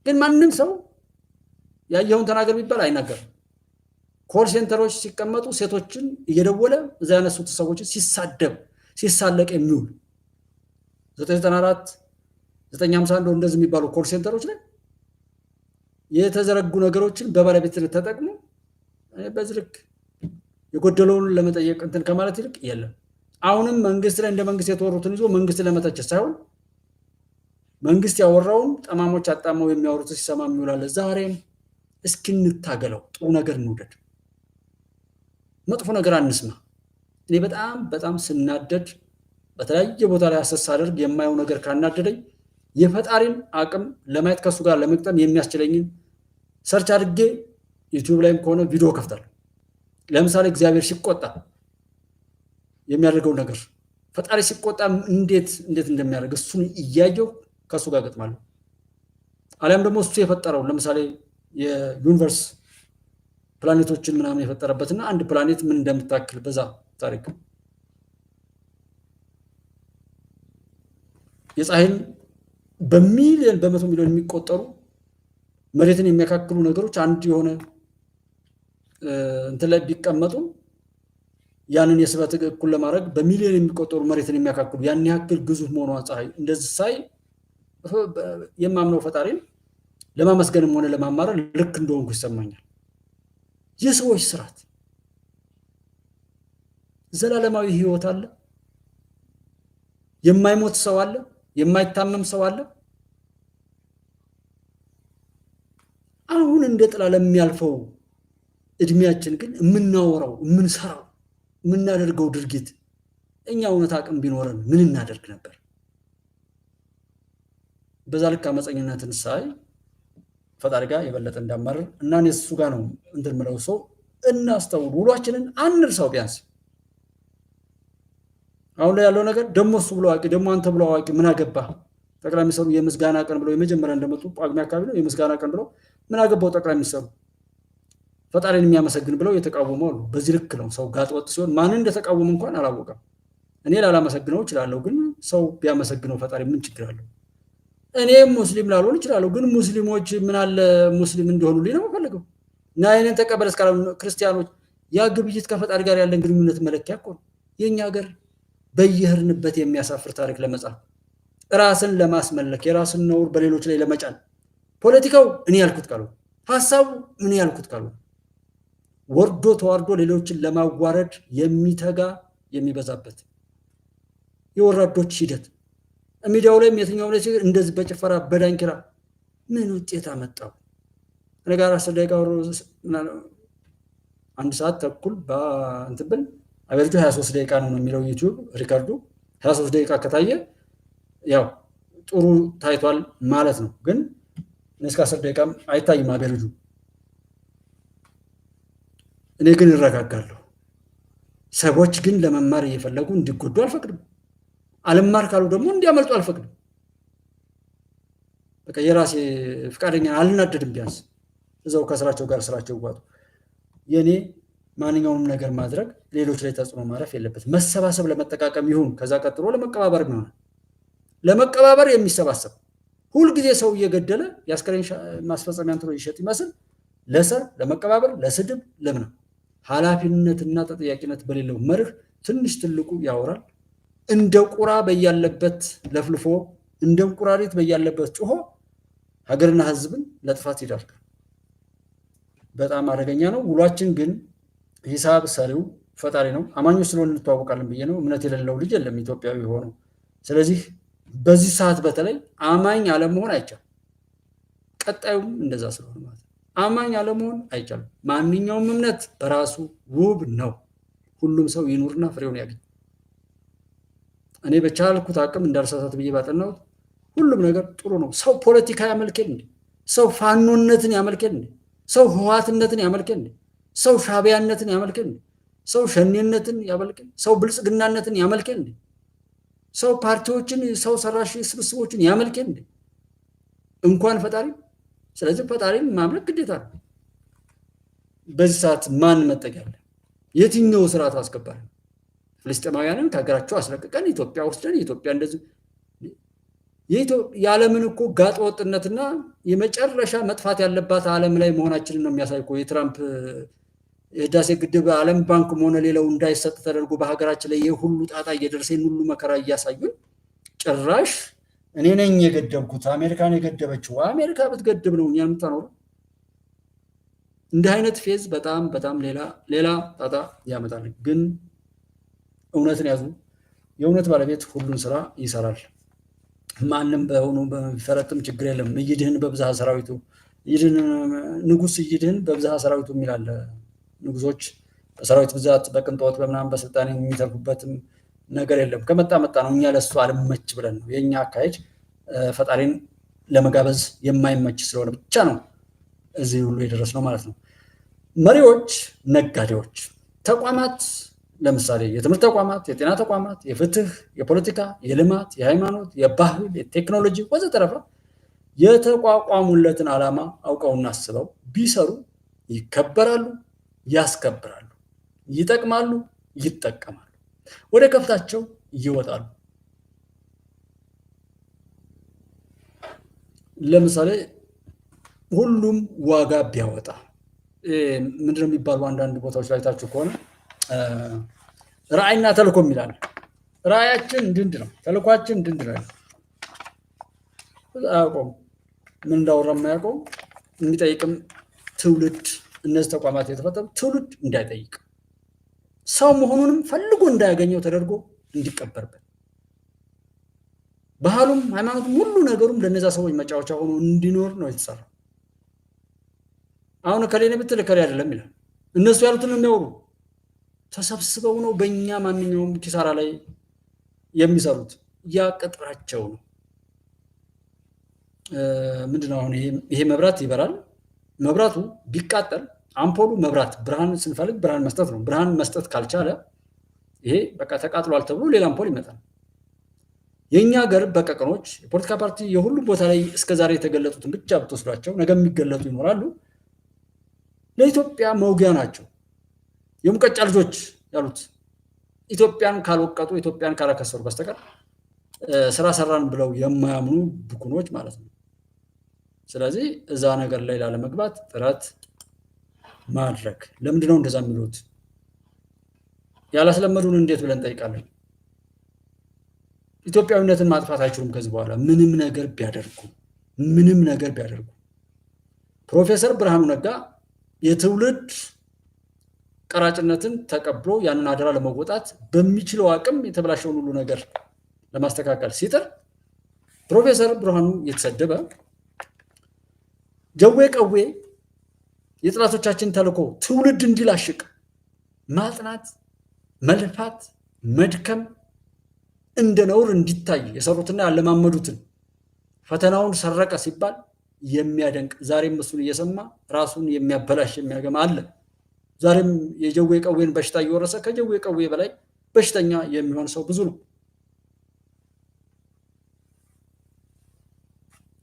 S1: ግን ማንም ሰው ያየውን ተናገር ቢባል አይናገርም። ኮል ሴንተሮች ሲቀመጡ ሴቶችን እየደወለ እዛ ያነሱት ሰዎችን ሲሳደብ ሲሳለቅ የሚውል 994 951 እንደዚህ የሚባሉ ኮል ሴንተሮች ላይ የተዘረጉ ነገሮችን በባለቤትነት ተጠቅሞ በዚህ ልክ የጎደለውን ለመጠየቅ እንትን ከማለት ይልቅ የለም። አሁንም መንግስት ላይ እንደ መንግስት የተወሩትን ይዞ መንግስት ለመተቸት ሳይሆን መንግስት ያወራውን ጠማሞች አጣመው የሚያወሩት ሲሰማ የሚውላለ። ዛሬም እስኪንታገለው ጥሩ ነገር እንውደድ፣ መጥፎ ነገር አንስማ። እኔ በጣም ስናደድ በተለያየ ቦታ ላይ አሰስ አደርግ የማየው ነገር ካናደደኝ የፈጣሪን አቅም ለማየት ከሱ ጋር ለመግጠም የሚያስችለኝን ሰርች አድርጌ ዩቲዩብ ላይም ከሆነ ቪዲዮ ከፍታለሁ። ለምሳሌ እግዚአብሔር ሲቆጣ የሚያደርገው ነገር ፈጣሪ ሲቆጣ እንዴት እንደሚያደርግ እሱን እያየው ከሱ ጋር ገጥማለሁ። አሊያም ደግሞ እሱ የፈጠረው ለምሳሌ የዩኒቨርስ ፕላኔቶችን ምናምን የፈጠረበትና አንድ ፕላኔት ምን እንደምታክል በዛ ታሪክ የፀሐይን በሚሊዮን በመቶ ሚሊዮን የሚቆጠሩ መሬትን የሚያካክሉ ነገሮች አንድ የሆነ እንትን ላይ ቢቀመጡ ያንን የስበት እኩል ለማድረግ በሚሊዮን የሚቆጠሩ መሬትን የሚያካክሉ ያን ያክል ግዙፍ መሆኗን ፀሐይ እንደዚህ ሳይ የማምነው ፈጣሪን ለማመስገንም ሆነ ለማማረር ልክ እንደሆንኩ ይሰማኛል። የሰዎች ስርዓት ዘላለማዊ ህይወት አለ፣ የማይሞት ሰው አለ፣ የማይታመም ሰው አለ። አሁን እንደ ጥላ ለሚያልፈው እድሜያችን ግን የምናወራው የምንሰራው የምናደርገው ድርጊት እኛ እውነት አቅም ቢኖረን ምን እናደርግ ነበር? በዛ ልክ አመፀኝነትን ሳይ ፈጣሪ ጋር የበለጠ እንዳማረር እና እኔ እሱ ጋር ነው እንትን ምለው ሰው እናስተውል፣ ውሏችንን አንርሳው። ቢያንስ አሁን ላይ ያለው ነገር ደሞ እሱ ብሎ አዋቂ ደሞ አንተ ብሎ አዋቂ ምን አገባህ? ጠቅላይ ሚኒስትሩ የምስጋና ቀን ብለው የመጀመሪያ እንደመጡ ጳጉሜ አካባቢ ነው የምስጋና ቀን ብለው ምን አገባው ጠቅላይ ሚኒስትሩ ፈጣሪን የሚያመሰግን ብለው የተቃወሙ አሉ። በዚህ ልክ ነው ሰው ጋጠወጥ ሲሆን ማንን እንደተቃወሙ እንኳን አላወቀም። እኔ ላላመሰግነው እችላለሁ፣ ግን ሰው ቢያመሰግነው ፈጣሪ ምን ችግር አለው? እኔ ሙስሊም ላልሆን እችላለሁ፣ ግን ሙስሊሞች ምን አለ ሙስሊም እንዲሆኑልኝ ነው የምፈልገው። እና እኔን ተቀበል እስካለ ክርስቲያኖች ያ ግብይት ከፈጣሪ ጋር ያለን ግንኙነት መለኪያ እኮ ነው። የኛ ሀገር በየህርንበት የሚያሳፍር ታሪክ ለመጻፍ ራስን ለማስመለክ የራስን ነውር በሌሎች ላይ ለመጫን ፖለቲካው እኔ ያልኩት ካሉ ሐሳቡ እኔ ያልኩት ካሉ ወርዶ ተዋርዶ ሌሎችን ለማዋረድ የሚተጋ የሚበዛበት የወራዶች ሂደት ሚዲያው ላይም የትኛው ላይ እንደዚህ በጭፈራ በዳንኪራ ምን ውጤት አመጣው? እኔ ጋር 10 ደቂቃ አንድ ሰዓት ተኩል በእንትብል አቨሬጁ 23 ደቂቃ ነው የሚለው ዩቲዩብ ሪካርዱ 23 ደቂቃ ከታየ ያው ጥሩ ታይቷል ማለት ነው። ግን እስከ 10 ደቂቃም አይታይም አቨሬጁ። እኔ ግን እረጋጋለሁ። ሰዎች ግን ለመማር እየፈለጉ እንዲጎዱ አልፈቅድም። አልማር ካሉ ደግሞ እንዲያመልጡ አልፈቅድም። በቃ የራሴ ፍቃደኛ አልናደድም። ቢያንስ እዛው ከስራቸው ጋር ስራቸው ይዋጡ። የኔ ማንኛውንም ነገር ማድረግ ሌሎች ላይ ተጽዕኖ ማረፍ የለበት። መሰባሰብ ለመጠቃቀም ይሁን ከዛ ቀጥሎ ለመቀባበር ይሆናል። ለመቀባበር የሚሰባሰብ ሁልጊዜ ሰው እየገደለ የአስከሬን ማስፈጸሚያ እንትኖ ይሸጥ ይመስል ለሰር ለመቀባበር ለስድብ ለምን ኃላፊነትና ተጠያቂነት በሌለው መርህ ትንሽ ትልቁ ያወራል። እንደ ቁራ በያለበት ለፍልፎ እንደ እንቁራሪት በያለበት ጮሆ ሀገርና ህዝብን ለጥፋት ይዳርጋል። በጣም አደገኛ ነው። ውሏችን ግን ሂሳብ ሰሪው ፈጣሪ ነው። አማኞች ስለሆነ እንተዋወቃለን ብዬ ነው። እምነት የሌለው ልጅ የለም ኢትዮጵያዊ ሆነው። ስለዚህ በዚህ ሰዓት በተለይ አማኝ አለመሆን አይቻልም። ቀጣዩም እንደዛ ስለሆነ ማለት ነው። አማኝ አለመሆን አይቻልም። ማንኛውም እምነት በራሱ ውብ ነው። ሁሉም ሰው ይኑርና ፍሬውን ያገኝ። እኔ በቻልኩት አቅም እንዳልሳሳት ብዬ ባጠናሁት ሁሉም ነገር ጥሩ ነው። ሰው ፖለቲካ ያመልከል እንዴ? ሰው ፋኖነትን ያመልከል እንዴ? ሰው ህዋትነትን ያመልከል እንዴ? ሰው ሻቢያነትን ያመልከል እንዴ? ሰው ሸኔነትን ያመልከል? ሰው ብልጽግናነትን ያመልከል እንዴ? ሰው ፓርቲዎችን፣ ሰው ሰራሽ ስብስቦችን ያመልከል እንዴ? እንኳን ፈጣሪ። ስለዚህ ፈጣሪን ማምለክ ግዴታ ነው። በዚህ ሰዓት ማን መጠጊያ አለ? የትኛው ስርዓት አስከባሪ? ፍልስጤማውያንን ከሀገራቸው አስለቅቀን ኢትዮጵያ ወስደን ኢትዮጵያ እንደዚህ የዓለምን እኮ ጋጥ ወጥነትና የመጨረሻ መጥፋት ያለባት ዓለም ላይ መሆናችንን ነው የሚያሳይ እኮ። የትራምፕ የህዳሴ ግድብ ዓለም ባንክ ሆነ ሌላው እንዳይሰጥ ተደርጎ በሀገራችን ላይ የሁሉ ጣጣ እየደረሰን ሁሉ መከራ እያሳዩን ጭራሽ እኔ ነኝ የገደብኩት አሜሪካን የገደበችው አሜሪካ ብትገድብ ነው እኛ የምታኖረው። እንዲህ አይነት ፌዝ በጣም በጣም ሌላ ጣጣ ያመጣል። ግን እውነትን ያዙ። የእውነት ባለቤት ሁሉን ስራ ይሰራል። ማንም በሆኑ በፈረጥም ችግር የለም። እይድህን በብዝሃ ሰራዊቱ ንጉስ እይድህን በብዝሃ ሰራዊቱ የሚላል። ንጉሶች በሰራዊት ብዛት በቅንጦት በምናምን በስልጣን የሚተርፉበትም ነገር የለም። ከመጣ መጣ ነው። እኛ ለሱ አልመች ብለን ነው። የኛ አካሄድ ፈጣሪን ለመጋበዝ የማይመች ስለሆነ ብቻ ነው እዚህ ሁሉ የደረስነው ማለት ነው። መሪዎች፣ ነጋዴዎች፣ ተቋማት ለምሳሌ የትምህርት ተቋማት፣ የጤና ተቋማት፣ የፍትህ፣ የፖለቲካ፣ የልማት፣ የሃይማኖት፣ የባህል፣ የቴክኖሎጂ ወዘተረፈ የተቋቋሙለትን ዓላማ አውቀውና አስበው ቢሰሩ ይከበራሉ፣ ያስከብራሉ፣ ይጠቅማሉ፣ ይጠቀማሉ፣ ወደ ከፍታቸው ይወጣሉ። ለምሳሌ ሁሉም ዋጋ ቢያወጣ ምንድነው የሚባሉ አንዳንድ ቦታዎች ላይ ታችሁ ከሆነ ራዕይና ተልእኮ የሚላል። ራዕያችን እንድንድ ነው፣ ተልእኳችን እንድንድ ነው። አያውቀውም፣ ምን እንዳወራ የማያውቀውም። የሚጠይቅም ትውልድ እነዚህ ተቋማት የተፈጠሩ ትውልድ እንዳይጠይቅ ሰው መሆኑንም ፈልጎ እንዳያገኘው ተደርጎ እንዲቀበርበት ባህሉም ሃይማኖቱም ሁሉ ነገሩም ለነዛ ሰዎች መጫወቻ ሆኖ እንዲኖር ነው የተሰራው። አሁን ከሌለ ብትል ከሌ አይደለም ይላል። እነሱ ያሉትን ነው የሚያወሩ። ተሰብስበው ነው በእኛ ማንኛውም ኪሳራ ላይ የሚሰሩት። ያ ቅጥራቸው ነው። ምንድነው አሁን ይሄ መብራት ይበራል። መብራቱ ቢቃጠል አምፖሉ መብራት ብርሃን ስንፈልግ ብርሃን መስጠት ነው። ብርሃን መስጠት ካልቻለ ይሄ በቃ ተቃጥሏል ተብሎ ሌላ አምፖል ይመጣል። የኛ ሀገር በቀቀኖች የፖለቲካ ፓርቲ የሁሉም ቦታ ላይ እስከዛሬ የተገለጡትን ብቻ ብትወስዷቸው ነገ የሚገለጡ ይኖራሉ። ለኢትዮጵያ መውጊያ ናቸው። የሙቀጫ ልጆች ያሉት ኢትዮጵያን ካልወቀጡ ኢትዮጵያን ካላከሰሩ በስተቀር ስራ ሰራን ብለው የማያምኑ ብኩኖች ማለት ነው። ስለዚህ እዛ ነገር ላይ ላለመግባት ጥረት ማድረግ። ለምንድነው እንደዛ የሚሉት? ያላስለመዱን እንዴት ብለን ጠይቃለን። ኢትዮጵያዊነትን ማጥፋት አይችሉም። ከዚህ በኋላ ምንም ነገር ቢያደርጉ ፕሮፌሰር ብርሃኑ ነጋ የትውልድ ቀራጭነትን ተቀብሎ ያንን አደራ ለመወጣት በሚችለው አቅም የተበላሸውን ሁሉ ነገር ለማስተካከል ሲጥር ፕሮፌሰር ብርሃኑ የተሰደበ ጀዌ ቀዌ የጥላቶቻችን ተልእኮ ትውልድ እንዲላሽቅ ማጥናት፣ መልፋት፣ መድከም እንደ ነውር እንዲታይ የሰሩትና ያለማመዱትን ፈተናውን ሰረቀ ሲባል የሚያደንቅ ዛሬም እሱን እየሰማ ራሱን የሚያበላሽ የሚያገማ አለ። ዛሬም የጀዌ ቀዌን በሽታ እየወረሰ ከጀዌ ቀዌ በላይ በሽተኛ የሚሆን ሰው ብዙ ነው።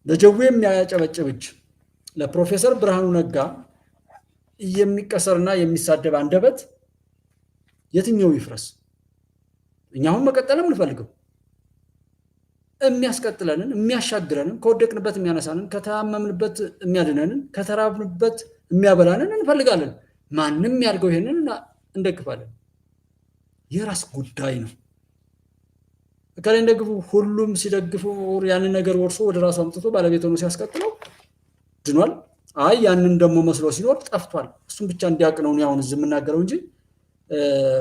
S1: ለጀዌ የሚያጨበጭብ እጅ ለፕሮፌሰር ብርሃኑ ነጋ የሚቀሰርና የሚሳደብ አንደበት የትኛው ይፍረስ? እኛውን መቀጠልም እንፈልገው። የሚያስቀጥለንን የሚያሻግረንን ከወደቅንበት የሚያነሳንን ከታመምንበት የሚያድነንን ከተራብንበት የሚያበላንን እንፈልጋለን። ማንም ያድርገው ይሄንን እንደግፋለን። የራስ ጉዳይ ነው። እከሌን ደግፉ ሁሉም ሲደግፉ ያንን ነገር ወርሶ ወደ ራሱ አምጥቶ ባለቤት ሆኖ ሲያስቀጥለው ድኗል። አይ ያንን ደግሞ መስሎ ሲኖር ጠፍቷል። እሱም ብቻ እንዲያውቅ ነው አሁን እዚህ የምናገረው እንጂ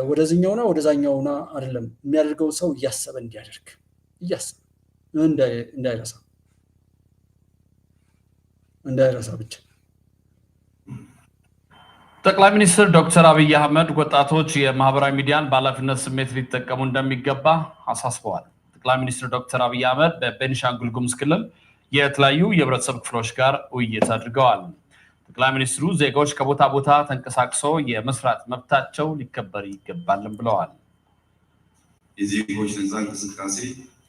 S1: ወደዚህኛውና ወደዛኛውና አይደለም። የሚያደርገው ሰው እያሰበ እንዲያደርግ እያሰበ እንዳይረሳ ብቻ።
S2: ጠቅላይ ሚኒስትር ዶክተር አብይ አህመድ ወጣቶች የማህበራዊ ሚዲያን በኃላፊነት ስሜት ሊጠቀሙ እንደሚገባ አሳስበዋል። ጠቅላይ ሚኒስትር ዶክተር አብይ አህመድ በቤኒሻንጉል ጉሙዝ ክልል የተለያዩ የህብረተሰብ ክፍሎች ጋር ውይይት አድርገዋል። ጠቅላይ ሚኒስትሩ ዜጎች ከቦታ ቦታ ተንቀሳቅሰው የመስራት መብታቸው ሊከበር ይገባልም ብለዋል።
S3: የዜጎች ነፃ እንቅስቃሴ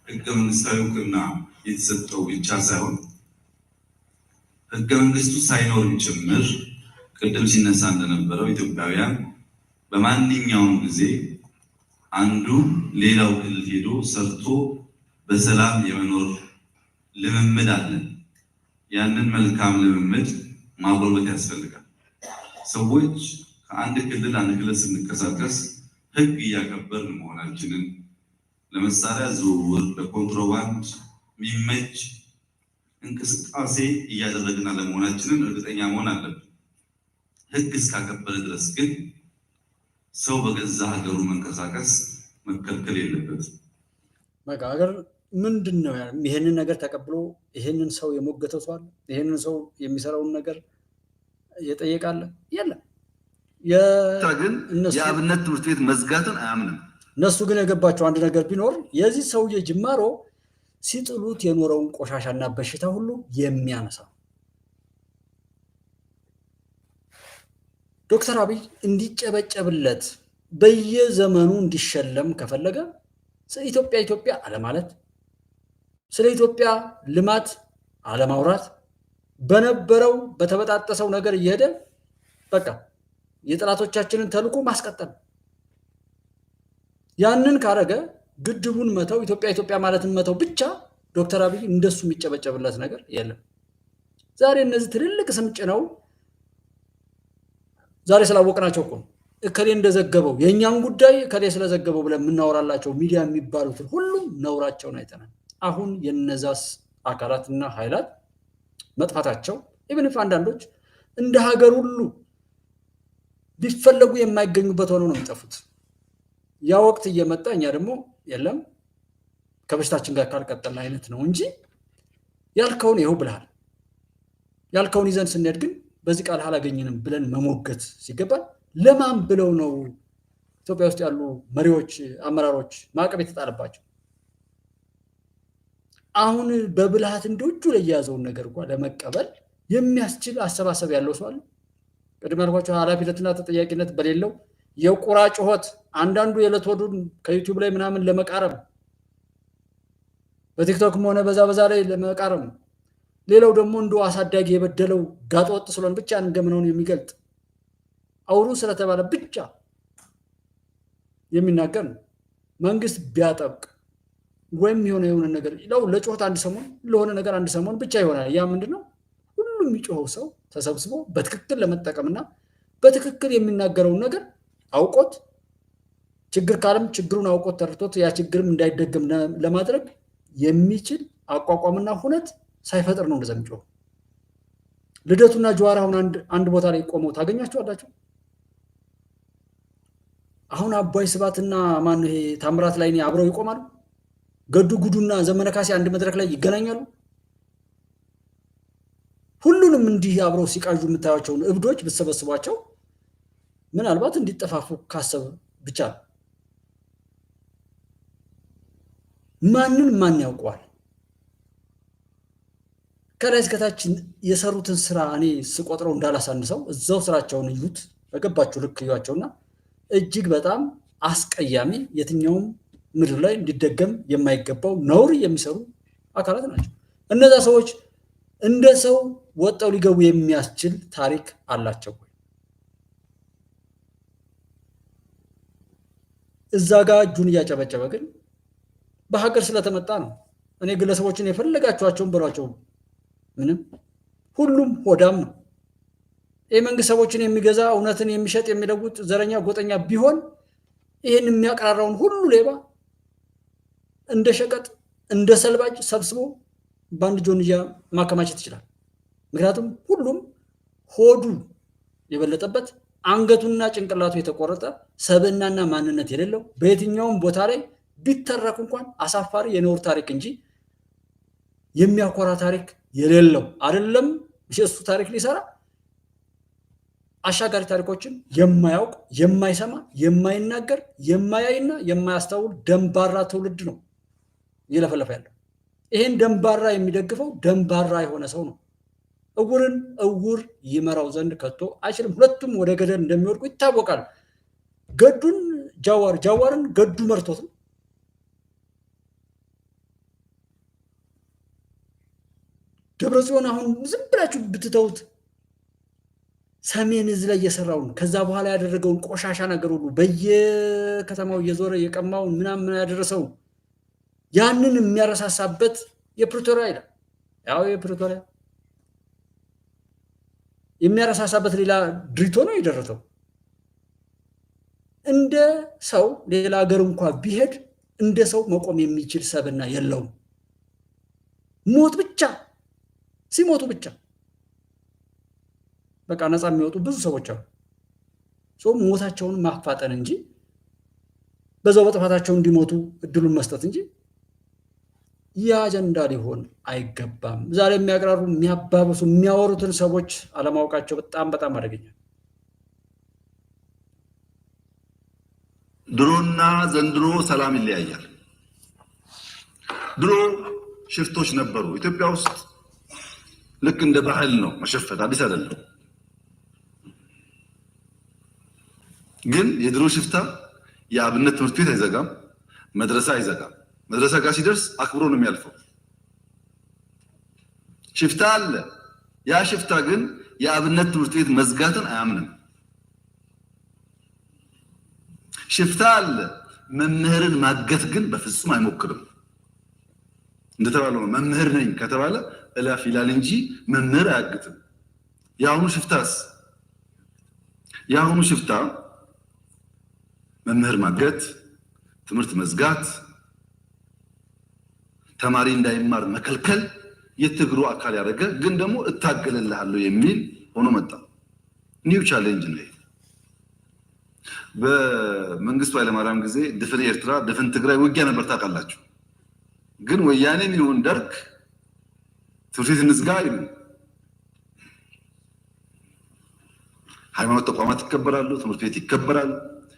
S3: ህገ መንግስታዊ እውቅና የተሰጠው ብቻ ሳይሆን ህገ መንግስቱ ሳይኖር ጭምር ቅድም ሲነሳ እንደነበረው ኢትዮጵያውያን በማንኛውም ጊዜ አንዱ ሌላው ክልል ሄዶ ሰርቶ በሰላም የመኖር ልምምድ አለን። ያንን መልካም ልምምድ ማጎልበት ያስፈልጋል። ሰዎች ከአንድ ክልል አንድ ክልል ስንቀሳቀስ ህግ እያከበርን መሆናችንን ለመሳሪያ ዝውውር ለኮንትሮባንድ የሚመች እንቅስቃሴ እያደረግን አለመሆናችንን እርግጠኛ መሆን አለብን። ህግ እስካከበረ ድረስ ግን ሰው በገዛ ሀገሩ መንቀሳቀስ መከልከል የለበትም።
S1: በቃ ሀገር ምንድነው ይሄንን ነገር ተቀብሎ ይሄንን ሰው የሞገተው ሰው አለ? ይሄንን ሰው የሚሰራውን ነገር የጠየቃለ የለም።
S4: ግን የአብነት ትምህርት ቤት መዝጋትን አያምንም።
S1: እነሱ ግን የገባቸው አንድ ነገር ቢኖር የዚህ ሰውዬ ጅማሮ ሲጥሉት የኖረውን ቆሻሻና በሽታ ሁሉ የሚያነሳ ዶክተር አብይ እንዲጨበጨብለት በየዘመኑ እንዲሸለም ከፈለገ ኢትዮጵያ አለማለት፣ ስለ ኢትዮጵያ ልማት አለማውራት፣ በነበረው በተበጣጠሰው ነገር እየሄደ በቃ የጥላቶቻችንን ተልዕኮ ማስቀጠል። ያንን ካረገ ግድቡን መተው ኢትዮጵያ ማለትን መተው ብቻ ዶክተር አብይ እንደሱ የሚጨበጨብለት ነገር የለም። ዛሬ እነዚህ ትልልቅ ስምጭ ነው ዛሬ ስላወቅናቸው እኮ እከሌ እንደዘገበው የኛን ጉዳይ እከሌ ስለዘገበው ብለን የምናወራላቸው ሚዲያ የሚባሉትን ሁሉም ነውራቸውን አይተናል። አሁን የነዛስ አካላትና ኃይላት መጥፋታቸው ኢቭን አንዳንዶች እንደ ሀገር ሁሉ ቢፈለጉ የማይገኙበት ሆነው ነው የሚጠፉት። ያ ወቅት እየመጣ እኛ ደግሞ የለም ከበሽታችን ጋር ካልቀጠልን አይነት ነው እንጂ ያልከውን ይኸው ብለሃል። ያልከውን ይዘን ስንሄድ ግን በዚህ ቃል አላገኘንም ብለን መሞገት ሲገባል ለማን ብለው ነው ኢትዮጵያ ውስጥ ያሉ መሪዎች፣ አመራሮች ማዕቀብ የተጣለባቸው? አሁን በብልሃት እንደውጁ ላይ የያዘውን ነገር እንኳን ለመቀበል የሚያስችል አሰባሰብ ያለው ሰው አለ? ቅድም ያልኳቸው ኃላፊነትና ተጠያቂነት በሌለው የቁራ ጩኸት አንዳንዱ የዕለት ወዱን ከዩቲዩብ ላይ ምናምን ለመቃረም በቲክቶክም ሆነ በዛ ላይ ለመቃረም፣ ሌላው ደግሞ እንደ አሳዳጊ የበደለው ጋጠወጥ ስለሆነ ብቻ እንገምነውን የሚገልጥ አውሩ ስለተባለ ብቻ የሚናገር ነው። መንግስት ቢያጠብቅ ወይም የሆነ ነገር ለጩኸት አንድ ሰሞን ለሆነ ነገር አንድ ሰሞን ብቻ ይሆናል። ያ ምንድነው? ሁሉም የሚጮኸው ሰው ተሰብስቦ በትክክል ለመጠቀምና በትክክል የሚናገረውን ነገር አውቆት ችግር ካለም ችግሩን አውቆት ተርቶት ያ ችግርም እንዳይደገም ለማድረግ የሚችል አቋቋምና ሁነት ሳይፈጥር ነው እንደዛ የሚጮኸው። ልደቱና ጀዋር አሁን አንድ ቦታ ላይ ቆመው ታገኛቸዋላችሁ። አሁን አባይ ስብሐትና ማን ይሄ ታምራት ላይ አብረው ይቆማሉ። ገዱ ጉዱና ዘመነ ካሴ አንድ መድረክ ላይ ይገናኛሉ። ሁሉንም እንዲህ አብረው ሲቃዡ የምታዩቸውን እብዶች ብትሰበስቧቸው ምናልባት እንዲጠፋፉ ካሰብ ብቻ ነው። ማን ያውቀዋል? ከላይ እስከታች የሰሩትን ስራ እኔ ስቆጥረው እንዳላሳንሰው እዛው ስራቸውን እዩት፣ በገባችሁ ልክ እዩዋቸውና እጅግ በጣም አስቀያሚ የትኛውም ምድር ላይ እንዲደገም የማይገባው ነውር የሚሰሩ አካላት ናቸው። እነዛ ሰዎች እንደ ሰው ወጣው ሊገቡ የሚያስችል ታሪክ አላቸው ወይ? እዛ ጋር እጁን እያጨበጨበ ግን በሀገር ስለተመጣ ነው። እኔ ግለሰቦችን የፈለጋቸዋቸውን በሏቸው፣ ምንም ሁሉም ሆዳም ነው። የመንግስት ሰዎችን የሚገዛ እውነትን የሚሸጥ የሚለውጥ ዘረኛ ጎጠኛ ቢሆን ይህን የሚያቀራራውን ሁሉ ሌባ እንደ ሸቀጥ እንደ ሰልባጅ ሰብስቦ በአንድ ጆንያ ማከማቸት ይችላል። ምክንያቱም ሁሉም ሆዱ የበለጠበት አንገቱና ጭንቅላቱ የተቆረጠ ሰብዕናና ማንነት የሌለው በየትኛውም ቦታ ላይ ቢተረክ እንኳን አሳፋሪ የነውር ታሪክ እንጂ የሚያኮራ ታሪክ የሌለው አይደለም። እሱ ታሪክ ሊሰራ አሻጋሪ ታሪኮችን የማያውቅ የማይሰማ የማይናገር የማያይና የማያስተውል ደንባራ ትውልድ ነው እየለፈለፈ ያለው። ይሄን ደንባራ የሚደግፈው ደንባራ የሆነ ሰው ነው። እውርን እውር ይመራው ዘንድ ከቶ አይችልም። ሁለቱም ወደ ገደል እንደሚወድቁ ይታወቃል። ገዱን ጃዋርን ገዱ መርቶት ነው። ደብረጽዮን አሁን ዝም ብላችሁ ብትተውት ሰሜን እዝ ላይ የሰራውን ከዛ በኋላ ያደረገውን ቆሻሻ ነገር ሁሉ በየከተማው እየዞረ የቀማውን ምናምን ያደረሰው ያንን የሚያረሳሳበት የፕሪቶሪያ ይላል። ያው የፕሪቶሪያ የሚያረሳሳበት ሌላ ድሪቶ ነው የደረሰው። እንደ ሰው ሌላ ሀገር እንኳን ቢሄድ እንደ ሰው መቆም የሚችል ሰብዕና የለውም። ሞት ብቻ ሲሞቱ ብቻ በቃ ነፃ የሚወጡ ብዙ ሰዎች አሉ። ሞታቸውን ማፋጠን እንጂ በዛው በጥፋታቸው እንዲሞቱ እድሉን መስጠት እንጂ ይህ አጀንዳ ሊሆን አይገባም። ዛሬ የሚያቀራሩ የሚያባብሱ የሚያወሩትን ሰዎች አለማወቃቸው በጣም በጣም አደገኛ።
S4: ድሮና ዘንድሮ ሰላም ይለያያል። ድሮ ሽፍቶች ነበሩ ኢትዮጵያ ውስጥ። ልክ እንደ ባህል ነው መሸፈት፣ አዲስ አይደለም። ግን የድሮ ሽፍታ የአብነት ትምህርት ቤት አይዘጋም፣ መድረሳ አይዘጋም። መድረሳ ጋር ሲደርስ አክብሮ ነው የሚያልፈው። ሽፍታ አለ። ያ ሽፍታ ግን የአብነት ትምህርት ቤት መዝጋትን አያምንም። ሽፍታ አለ። መምህርን ማገት ግን በፍጹም አይሞክርም። እንደተባለው መምህር ነኝ ከተባለ እላፍ ይላል እንጂ መምህር አያግትም። የአሁኑ ሽፍታ መምህር ማገት፣ ትምህርት መዝጋት፣ ተማሪ እንዳይማር መከልከል የትግሩ አካል ያደረገ ግን ደግሞ እታገልልሃለሁ የሚል ሆኖ መጣ። ኒው ቻሌንጅ ነው። በመንግስቱ ኃይለማርያም ጊዜ ድፍን ኤርትራ፣ ድፍን ትግራይ ውጊያ ነበር ታውቃላችሁ። ግን ወያኔም ይሁን ደርግ ትምህርት ቤት እንዝጋ ይሉ። ሃይማኖት ተቋማት ይከበራሉ፣ ትምህርት ቤት ይከበራል፣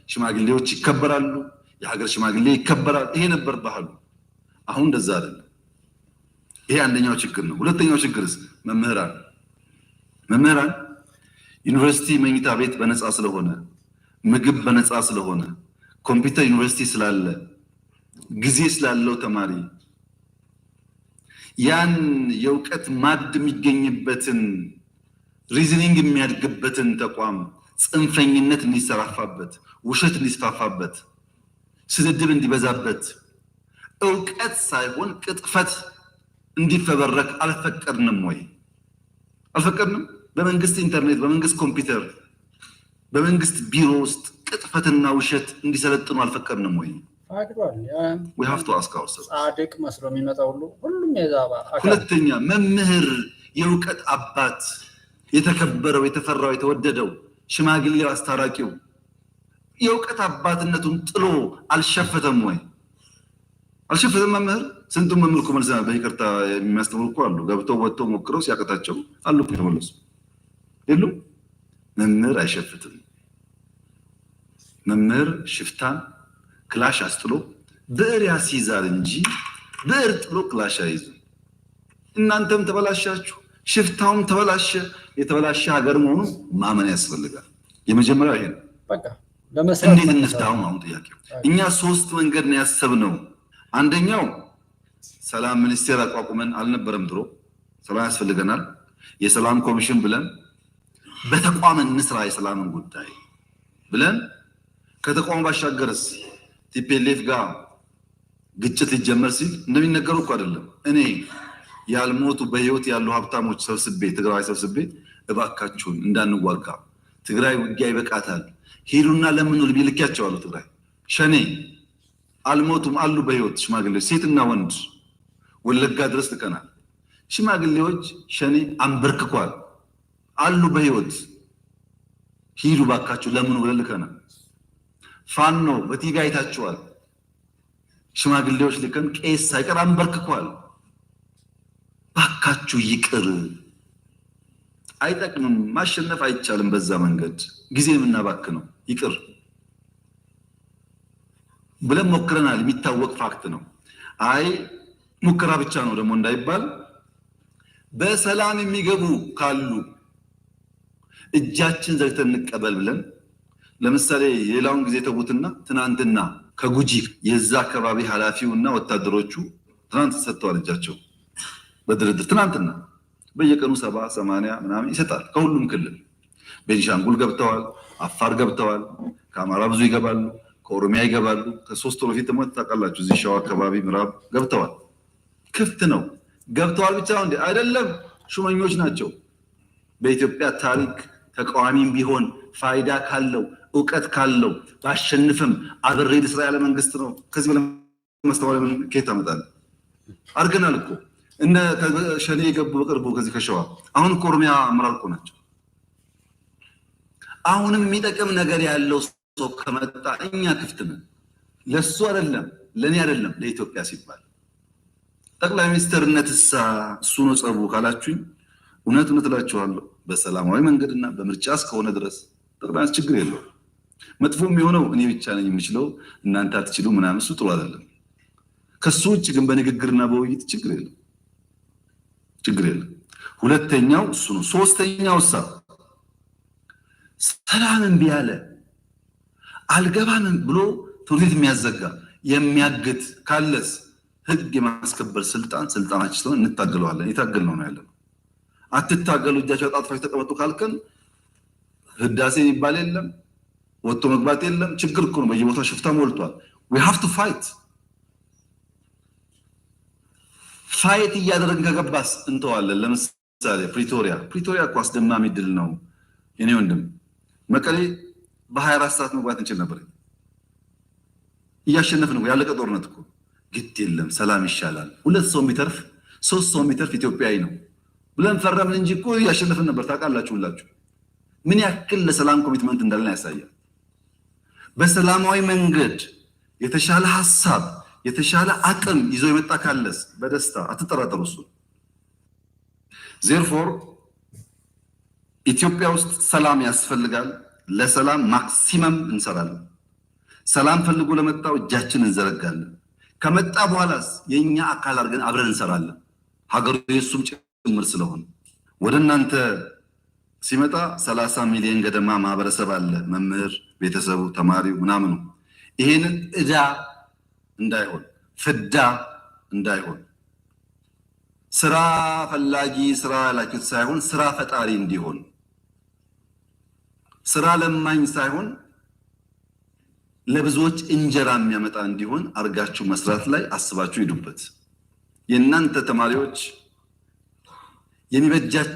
S4: ሽማግሌዎች ይከበራሉ፣ የሀገር ሽማግሌ ይከበራል። ይሄ ነበር ባህሉ። አሁን እንደዛ አይደለም። ይሄ አንደኛው ችግር ነው። ሁለተኛው ችግርስ መምህራን ዩኒቨርሲቲ መኝታ ቤት በነፃ ስለሆነ፣ ምግብ በነፃ ስለሆነ፣ ኮምፒውተር ዩኒቨርሲቲ ስላለ፣ ጊዜ ስላለው ተማሪ ያን የእውቀት ማድ የሚገኝበትን ሪዝኒንግ የሚያድግበትን ተቋም ጽንፈኝነት እንዲሰራፋበት፣ ውሸት እንዲስፋፋበት፣ ስድድብ እንዲበዛበት፣ እውቀት ሳይሆን ቅጥፈት እንዲፈበረክ አልፈቀድንም ወይ? አልፈቀድንም። በመንግስት ኢንተርኔት፣ በመንግስት ኮምፒውተር፣ በመንግስት ቢሮ ውስጥ ቅጥፈትና ውሸት እንዲሰለጥኑ አልፈቀድንም ወይ? we have to ask ourselves።
S1: ጻድቅ መስሎ የሚመጣው ሁሉም የዛባ አካል።
S4: ሁለተኛ መምህር የእውቀት አባት፣ የተከበረው፣ የተፈራው፣ የተወደደው ሽማግሌው፣ አስታራቂው የእውቀት አባትነቱን ጥሎ አልሸፈተም ወይ? አልሸፈተም። መምህር ስንቱን መምህር እኮ መልሰናል። በይቅርታ የሚያስተምሩ እኮ አሉ። ገብተው ወጥተው ሞክረው ሲያቀታቸው አሉ እኮ የተመለሱ የሉም። መምህር አይሸፍትም። መምህር ሽፍታን ክላሽ አስጥሎ ብዕር ያስይዛል እንጂ ብዕር ጥሎ ክላሽ አይይዝም። እናንተም ተበላሻችሁ፣ ሽፍታውም ተበላሸ። የተበላሸ ሀገር መሆኑን ማመን ያስፈልጋል። የመጀመሪያው ይሄ ነው። በቃ እንዴት እንፍታው ነው ጥያቄው። እኛ ሶስት መንገድ ነው ያሰብነው። አንደኛው ሰላም ሚኒስቴር አቋቁመን አልነበረም ድሮ። ሰላም ያስፈልገናል፣ የሰላም ኮሚሽን ብለን በተቋም እንስራ የሰላምን ጉዳይ ብለን ከተቋሙ ባሻገርስ ቲፒኤልኤፍ ጋር ግጭት ሊጀመር ሲል እንደሚነገረው እኮ አይደለም። እኔ ያልሞቱ በህይወት ያሉ ሀብታሞች ሰብስቤ ትግራይ ሰብስቤ እባካችሁን እንዳንዋጋ፣ ትግራይ ውጊያ ይበቃታል፣ ሄዱና ለምን ልብ ይልካቸዋለሁ። ትግራይ ሸኔ አልሞቱም አሉ በህይወት ሽማግሌዎች ሴትና ወንድ ወለጋ ድረስ ልከናል። ሽማግሌዎች ሸኔ አንበርክኳል አሉ በህይወት ሂዱ ባካችሁ ለምን ብለን ልከናል። ፋኖ በቲቪ አይታችኋል። ሽማግሌዎች ልከን ቄስ ሳይቀር አንበርክኳል። ባካችሁ ይቅር፣ አይጠቅምም፣ ማሸነፍ አይቻልም። በዛ መንገድ ጊዜ የምናባክነው ይቅር ብለን ሞክረናል። የሚታወቅ ፋክት ነው። አይ ሙከራ ብቻ ነው ደግሞ እንዳይባል በሰላም የሚገቡ ካሉ እጃችን ዘግተን እንቀበል ብለን ለምሳሌ የሌላውን ጊዜ ተውትና ትናንትና ከጉጂ የዛ አካባቢ ኃላፊውና ወታደሮቹ ትናንት ሰጥተዋል እጃቸው በድርድር ትናንትና በየቀኑ 70 80 ምናምን ይሰጣል። ከሁሉም ክልል ቤኒሻንጉል ገብተዋል፣ አፋር ገብተዋል፣ ከአማራ ብዙ ይገባሉ፣ ከኦሮሚያ ይገባሉ። ከሶስት ወር በፊት ደግሞ ታውቃላችሁ እዚህ ሸዋ አካባቢ ምዕራብ ገብተዋል። ክፍት ነው። ገብተዋል ብቻ እንዴ አይደለም፣ ሹመኞች ናቸው። በኢትዮጵያ ታሪክ ተቃዋሚም ቢሆን ፋይዳ ካለው እውቀት ካለው ባሸንፍም አብሬ ልስራ ያለ መንግስት ነው። ከዚህ በላይ ማስተዋል ከየት አመጣለሁ? አድርገናል እኮ እነ ሸኔ የገቡ በቅርቡ ከዚህ ከሸዋ አሁን ኦሮሚያ አመራር እኮ ናቸው። አሁንም የሚጠቅም ነገር ያለው ሰው ከመጣ እኛ ክፍት ነን። ለሱ አይደለም ለኔ አይደለም ለኢትዮጵያ ሲባል ጠቅላይ ሚኒስትርነትሳ እሱ ነው ጸቡ ካላችሁኝ እውነት እላችኋለሁ በሰላማዊ መንገድና በምርጫ እስከሆነ ድረስ ጠቅላይ ችግር የለውም። መጥፎ የሚሆነው እኔ ብቻ ነኝ የምችለው እናንተ አትችሉ ምናምን እሱ ጥሩ አይደለም። ከሱ ውጭ ግን በንግግርና በውይይት ችግር የለም። ሁለተኛው እሱ ነው። ሶስተኛው ሰላምን ቢያለ አልገባንም ብሎ ትውልድ የሚያዘጋ የሚያግት ካለስ ህግ የማስከበር ስልጣናችን ስለሆነ እንታገለዋለን። የታገልነው ነው ያለነው። አትታገሉ እጃቸው አጣጥፋችሁ ተቀመጡ ካልከን ህዳሴ ይባል የለም ወጥቶ መግባት የለም። ችግር እኮ ነው። በየቦታው ሽፍታ ሞልቷል። we have to fight እያደረግን ከገባስ እንተዋለን። ለምሳሌ ፕሪቶሪያ እኮ አስደማሚ ድል ነው የኔ ወንድም። መቀሌ በ24 ሰዓት መግባት እንችል ነበር። እያሸነፍን ነው። ያለቀ ጦርነት እኮ ግድ የለም ሰላም ይሻላል። 2 ሰው የሚተርፍ 3 ሰው የሚተርፍ ኢትዮጵያዊ ነው ብለን ፈረምን እንጂ እኮ እያሸነፍን ነበር። ታውቃላችሁ ሁላችሁ ምን ያክል ለሰላም ኮሚትመንት እንዳለን ያሳያል። በሰላማዊ መንገድ የተሻለ ሐሳብ የተሻለ አቅም ይዞ የመጣ ካለስ በደስታ አትጠራጠሩ። እሱ therefore ኢትዮጵያ ውስጥ ሰላም ያስፈልጋል። ለሰላም ማክሲመም እንሰራለን። ሰላም ፈልጎ ለመጣው እጃችንን እንዘረጋለን። ከመጣ በኋላስ የኛ አካል አድርገን አብረን እንሰራለን። ሀገሩ የሱም ጭምር ስለሆነ ወደ እናንተ ሲመጣ 30 ሚሊዮን ገደማ ማህበረሰብ አለ። መምህር፣ ቤተሰቡ፣ ተማሪው ምናምኑ ይሄንን እዳ እንዳይሆን ፍዳ እንዳይሆን ስራ ፈላጊ ስራ ያላችሁት ሳይሆን ስራ ፈጣሪ እንዲሆን ስራ ለማኝ ሳይሆን ለብዙዎች እንጀራ የሚያመጣ እንዲሆን አርጋችሁ መስራት ላይ አስባችሁ ሂዱበት። የእናንተ ተማሪዎች የሚበጃቸው